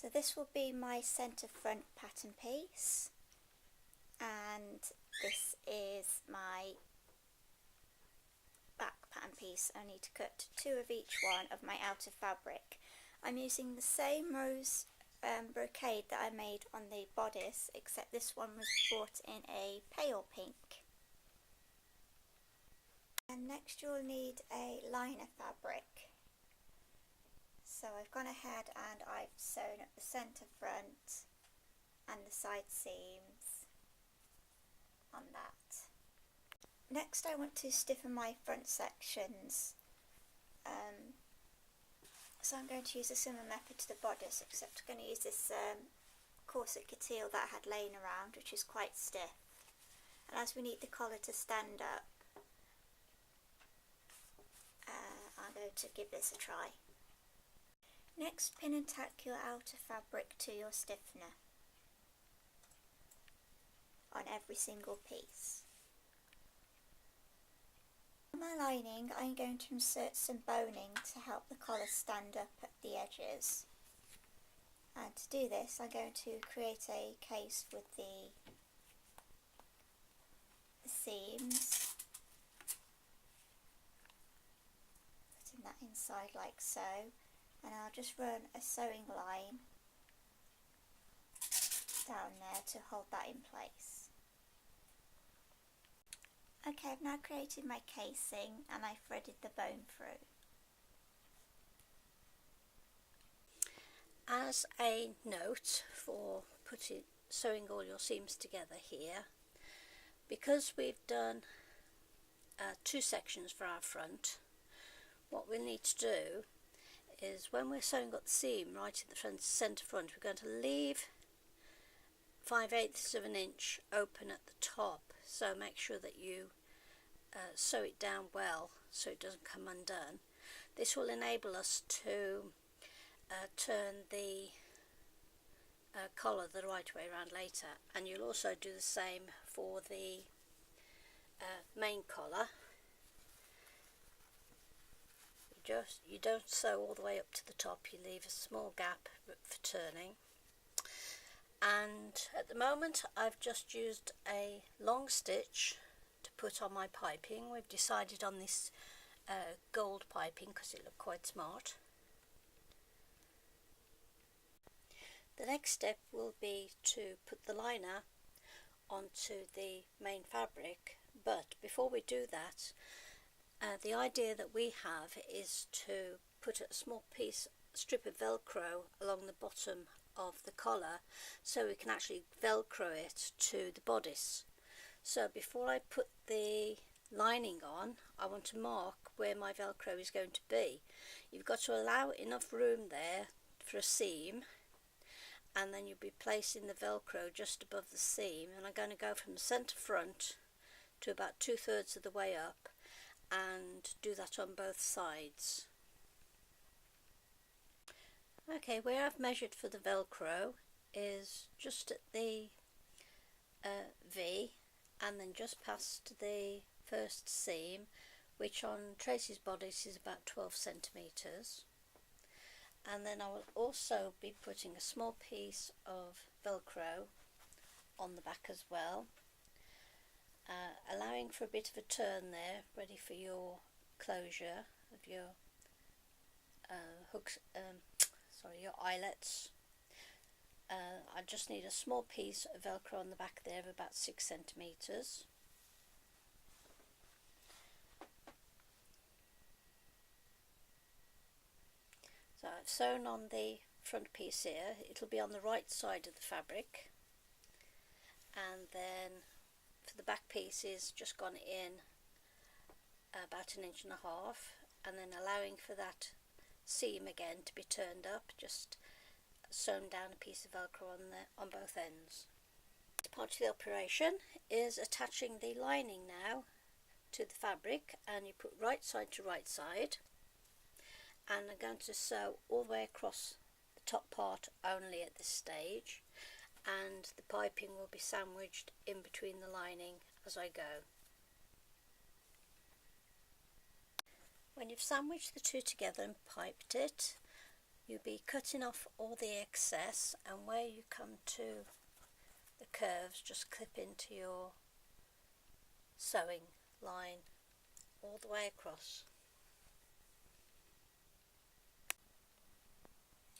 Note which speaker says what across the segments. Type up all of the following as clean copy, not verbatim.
Speaker 1: So this will be my centre front pattern piece, and this is my back pattern piece. I need to cut 2 of each one of my outer fabric. I'm using the same rose brocade that I made on the bodice, except this one was bought in a pale pink. And next you'll need a liner fabric. So I've gone ahead and I've sewn up the centre front and the side seams on that. Next I want to stiffen my front sections. So I'm going to use a similar method to the bodice, except I'm going to use this corset couture that I had laying around, which is quite stiff. And as we need the collar to stand up, I'm going to give this a try. Next, pin and tack your outer fabric to your stiffener on every single piece. On my lining, I'm going to insert some boning to help the collar stand up at the edges. And to do this, I'm going to create a case with the seams, putting that inside like so. And I'll just run a sewing line down there to hold that in place. Okay, I've now created my casing and I threaded the bone through.
Speaker 2: As a note for sewing all your seams together here, because we've done 2 sections for our front, what we need to do is when we're sewing up the seam right at the centre front, we're going to leave 5/8 of an inch open at the top, so make sure that you sew it down well so it doesn't come undone. This will enable us to turn the collar the right way around later, and you'll also do the same for the main collar. You don't sew all the way up to the top, you leave a small gap for turning. And at the moment I've just used a long stitch to put on my piping. We've decided on this gold piping because it looked quite smart. The next step will be to put the liner onto the main fabric, but before we do that, the idea that we have is to put a small strip of velcro along the bottom of the collar so we can actually velcro it to the bodice. So before I put the lining on, I want to mark where my velcro is going to be. You've got to allow enough room there for a seam, and then you'll be placing the velcro just above the seam, and I'm going to go from the centre front to about 2/3 of the way up and do that on both sides. Okay, where I've measured for the velcro is just at the V, and then just past the first seam, which on Tracy's bodice is about 12 centimetres. And then I will also be putting a small piece of velcro on the back as well, allowing for a bit of a turn there, ready for your closure of your hooks, your eyelets. I just need a small piece of velcro on the back there of about 6 centimetres. So I've sewn on the front piece here. It'll be on the right side of the fabric, and then for the back piece is just gone in about 1.5 inches, and then allowing for that seam again to be turned up, just sewn down a piece of velcro on both ends. Part of the operation is attaching the lining now to the fabric, and you put right side to right side, and I'm going to sew all the way across the top part only at this stage, and the piping will be sandwiched in between the lining as I go. When you've sandwiched the two together and piped it, you'll be cutting off all the excess, and where you come to the curves, just clip into your sewing line all the way across.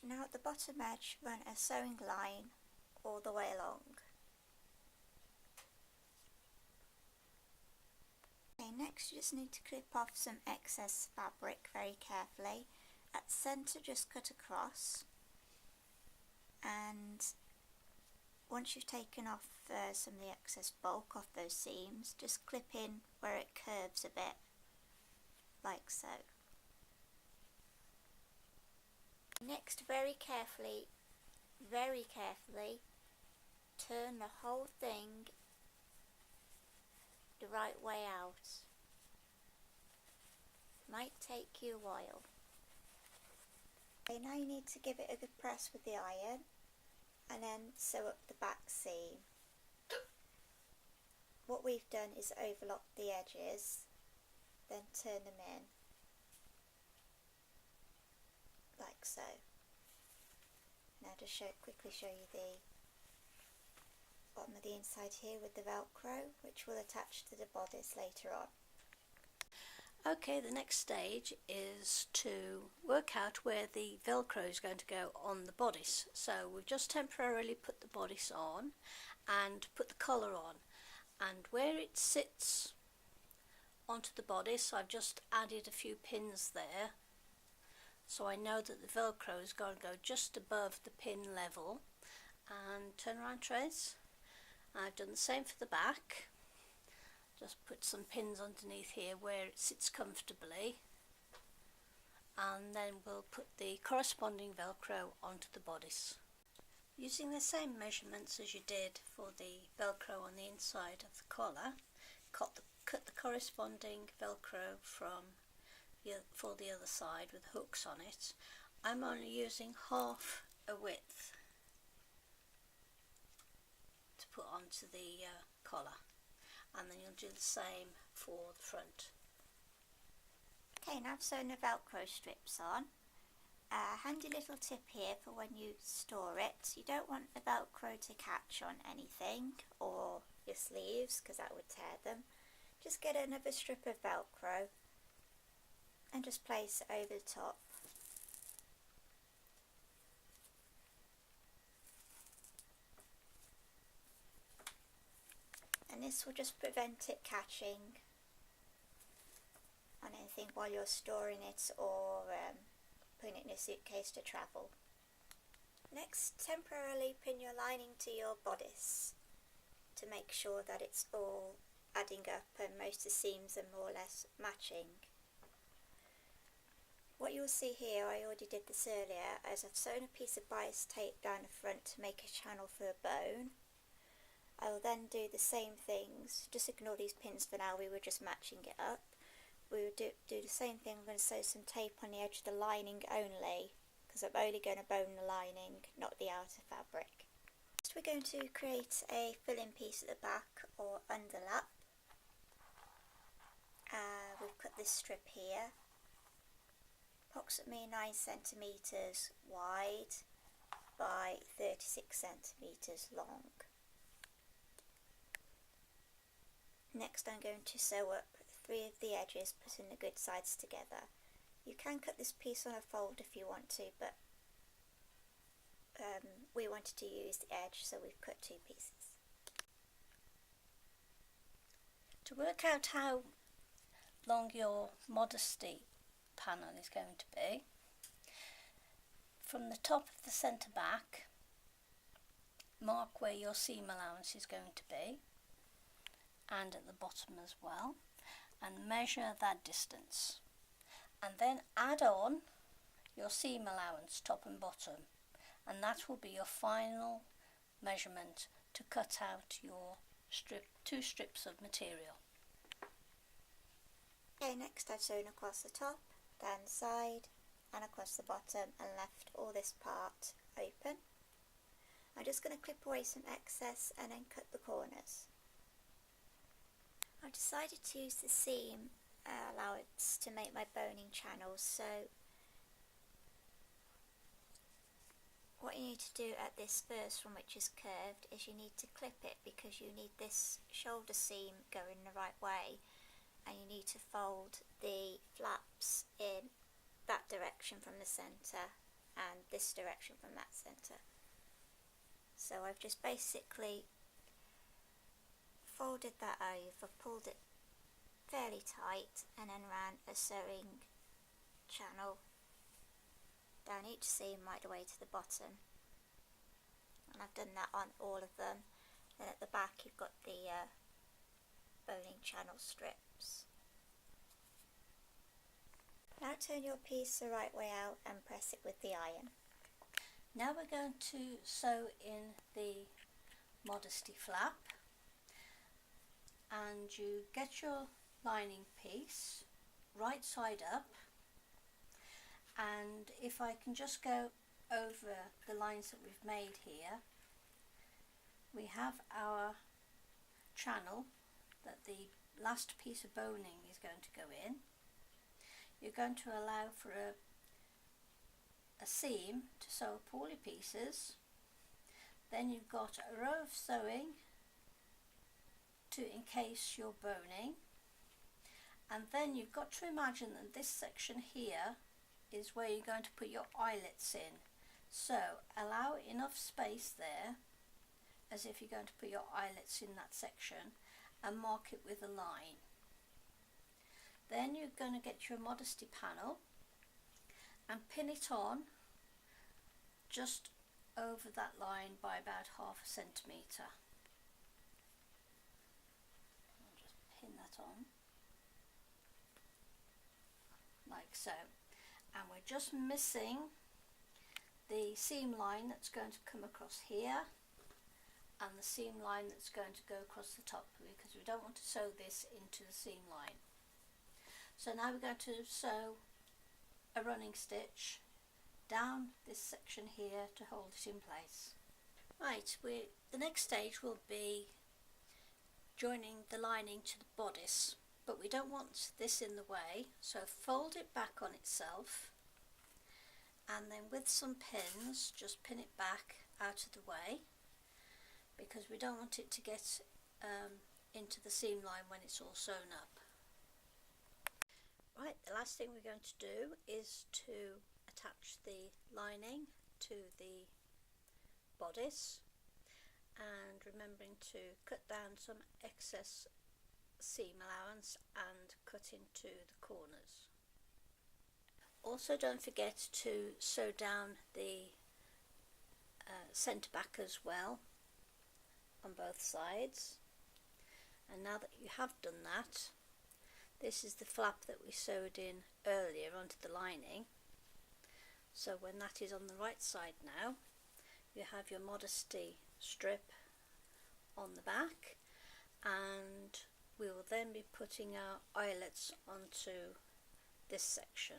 Speaker 1: Now at the bottom edge, run a sewing line all the way along. Okay, next you just need to clip off some excess fabric very carefully. At the centre, just cut across, and once you've taken off some of the excess bulk off those seams, just clip in where it curves a bit, like so. Next, very carefully, turn the whole thing the right way out. Might take you a while. Okay, now you need to give it a good press with the iron and then sew up the back seam. What we've done is overlock the edges, then turn them in, like so. Now just quickly show you the bottom of the inside here with the velcro, which will attach to the bodice later on.
Speaker 2: Okay, the next stage is to work out where the velcro is going to go on the bodice. So we've just temporarily put the bodice on and put the collar on, and where it sits onto the bodice I've just added a few pins there, so I know that the velcro is going to go just above the pin level. And turn around, trace. I've done the same for the back. Just put some pins underneath here where it sits comfortably, and then we'll put the corresponding velcro onto the bodice. Using the same measurements as you did for the velcro on the inside of the collar, cut the corresponding velcro for the other side with hooks on it. I'm only using half a width to put onto the collar, and then you'll do the same for the front.
Speaker 1: Okay, now I've sewn the velcro strips on. Handy little tip here for when you store it. You don't want the velcro to catch on anything or your sleeves, because that would tear them. Just get another strip of velcro and just place it over the top. And this will just prevent it catching on anything while you're storing it or putting it in a suitcase to travel. Next, temporarily pin your lining to your bodice to make sure that it's all adding up and most of the seams are more or less matching. What you'll see here, I already did this earlier, as I've sewn a piece of bias tape down the front to make a channel for a bone. I will then do the same things, just ignore these pins for now, we were just matching it up. We will do the same thing. I'm going to sew some tape on the edge of the lining only, because I'm only going to bone the lining, not the outer fabric. Next we're going to create a fill-in piece at the back or underlap. We've cut this strip here, approximately 9 centimetres wide by 36 centimetres long. Next I'm going to sew up 3 of the edges, putting the good sides together. You can cut this piece on a fold if you want to, but we wanted to use the edge, so we've cut 2 pieces.
Speaker 2: To work out how long your modesty panel is going to be, from the top of the centre back, mark where your seam allowance is going to be, and at the bottom as well, and measure that distance, and then add on your seam allowance top and bottom, and that will be your final measurement to cut out your 2 strips of material.
Speaker 1: Okay, next I've sewn across the top, down the side and across the bottom, and left all this part open. I'm just going to clip away some excess and then cut the corners. I've decided to use the seam allowance to make my boning channels, so need to do at this first one, which is curved, is you need to clip it because you need this shoulder seam going the right way, and you need to fold the flaps in that direction from the centre and this direction from that centre. So I've just basically folded that over, pulled it fairly tight, and then ran a sewing channel down each seam right the way to the bottom. And I've done that on all of them. Then at the back you've got the boning channel strips. Now turn your piece the right way out and press it with the iron.
Speaker 2: Now we're going to sew in the modesty flap, and you get your lining piece right side up, and if I can just go over the lines that we've made here, we have our channel that the last piece of boning is going to go in. You're going to allow for a seam to sew up all your pieces. Then you've got a row of sewing to encase your boning, and then you've got to imagine that this section here is where you're going to put your eyelets in. So allow enough space there as if you're going to put your eyelets in that section, and mark it with a line. Then you're going to get your modesty panel and pin it on just over that line by about ½ centimetre. I'll just pin that on like so, and we're just missing the seam line that's going to come across here and the seam line that's going to go across the top, because we don't want to sew this into the seam line. So now we're going to sew a running stitch down this section here to hold it in place. Right, the next stage will be joining the lining to the bodice, but we don't want this in the way, so fold it back on itself, and then with some pins just pin it back out of the way, because we don't want it to get into the seam line when it's all sewn up. Right, the last thing we're going to do is to attach the lining to the bodice, and remembering to cut down some excess seam allowance and cut into the corners. Also, don't forget to sew down the centre back as well on both sides. And now that you have done that, this is the flap that we sewed in earlier onto the lining. So when that is on the right side now, you have your modesty strip on the back, and we will then be putting our eyelets onto this section.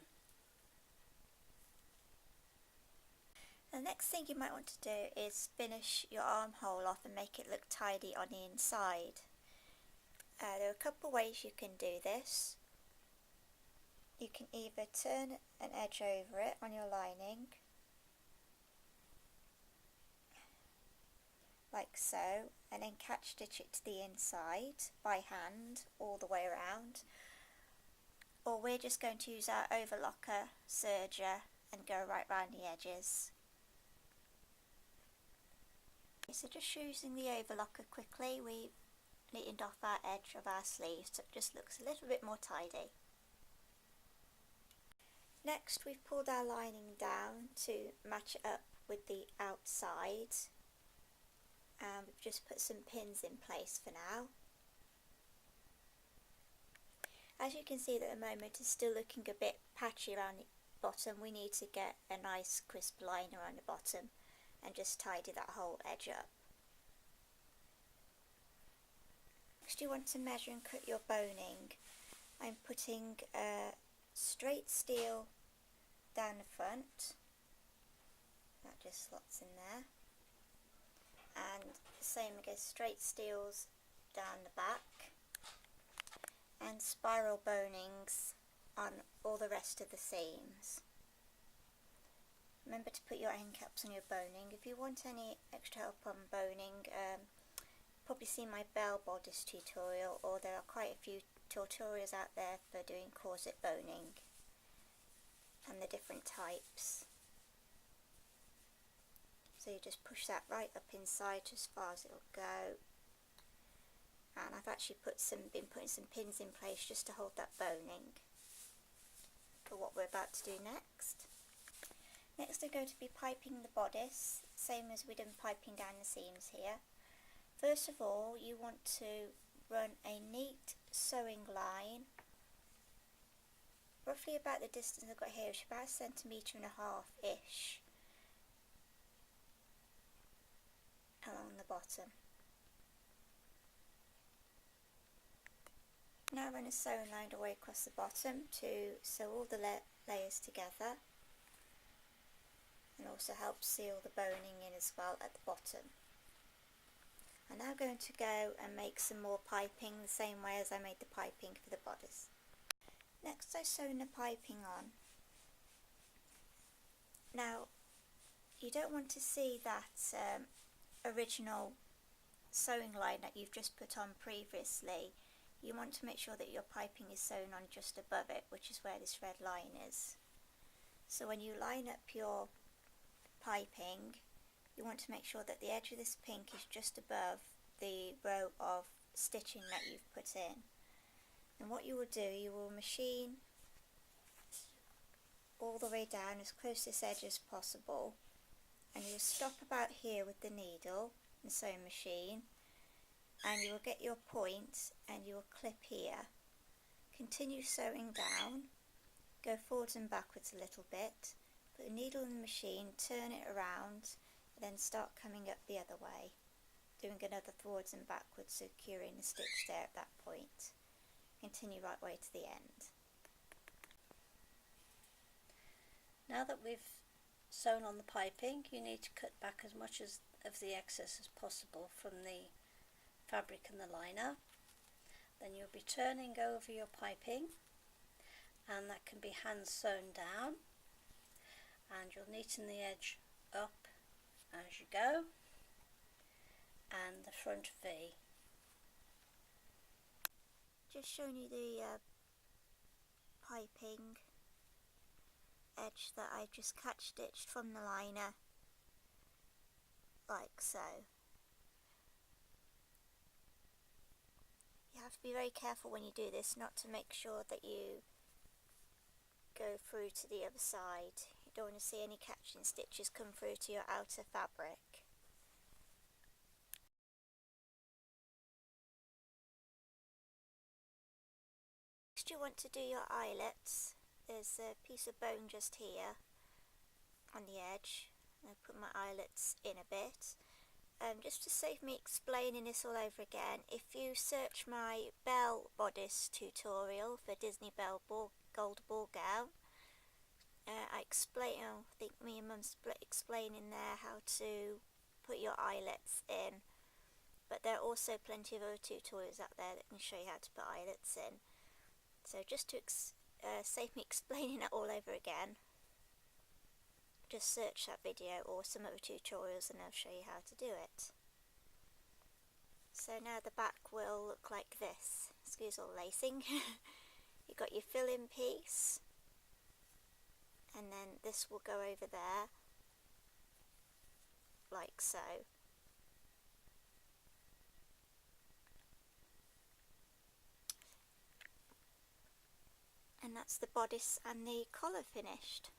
Speaker 1: The next thing you might want to do is finish your armhole off and make it look tidy on the inside. There are a couple ways you can do this. You can either turn an edge over it on your lining, like so, and then catch stitch it to the inside by hand all the way around, or we're just going to use our overlocker serger and go right round the edges. So just using the overlocker quickly, we've neatened off our edge of our sleeve so it just looks a little bit more tidy. Next, we've pulled our lining down to match it up with the outside, and we've just put some pins in place for now. As you can see, at the moment it's still looking a bit patchy around the bottom. We need to get a nice crisp line around the bottom and just tidy that whole edge up. Next, you want to measure and cut your boning. I'm putting straight steel down the front, that just slots in there, and the same again, straight steels down the back, and spiral bonings on all the rest of the seams. remember to put your end caps on your boning. If you want any extra help on boning, probably see my bell bodice tutorial, or there are quite a few tutorials out there for doing corset boning and the different types. So you just push that right up inside as far as it'll go, and I've actually been putting some pins in place just to hold that boning for what we're about to do next. Next we're going to be piping the bodice, same as we did piping down the seams here. First of all, you want to run a neat sewing line, roughly about the distance I've got here, which is about 1.5 centimetres-ish, along the bottom. Now run a sewing line all the way across the bottom to sew all the layers together, and also help seal the boning in as well at the bottom. I'm now going to go and make some more piping the same way as I made the piping for the bodice. Next I sew the piping on. Now you don't want to see that original sewing line that you've just put on previously. You want to make sure that your piping is sewn on just above it, which is where this red line is. So when you line up your piping, you want to make sure that the edge of this pink is just above the row of stitching that you've put in. And what you will do, you will machine all the way down as close to this edge as possible, and you will stop about here with the needle and sewing machine, and you will get your point and you will clip here. Continue sewing down, go forwards and backwards a little bit, put the needle in the machine, turn it around, and then start coming up the other way, doing another forwards and backwards, securing the stitch there at that point. Continue right way to the end.
Speaker 2: Now that we've sewn on the piping, you need to cut back as much of the excess as possible from the fabric and the liner. Then you'll be turning over your piping, and that can be hand sewn down, and you'll neaten the edge up as you go, and the front V.
Speaker 1: Just showing you the piping edge that I just catch stitched from the liner, like so. You have to be very careful when you do this not to make sure that you go through to the other side. You don't want to see any catching stitches come through to your outer fabric. Next you want to do your eyelets. There's a piece of bone just here on the edge. I'll put my eyelets in a bit. Just to save me explaining this all over again, if you search my bell bodice tutorial for Disney Belle Gold Ball Gown, I explain, I think me and Mum's explaining there how to put your eyelets in, but there are also plenty of other tutorials out there that can show you how to put eyelets in. So just to save me explaining it all over again, just search that video or some other tutorials and they'll show you how to do it. So now the back will look like this. Excuse all lacing. You've got your fill-in piece, and then this will go over there, like so. And that's the bodice and the collar finished.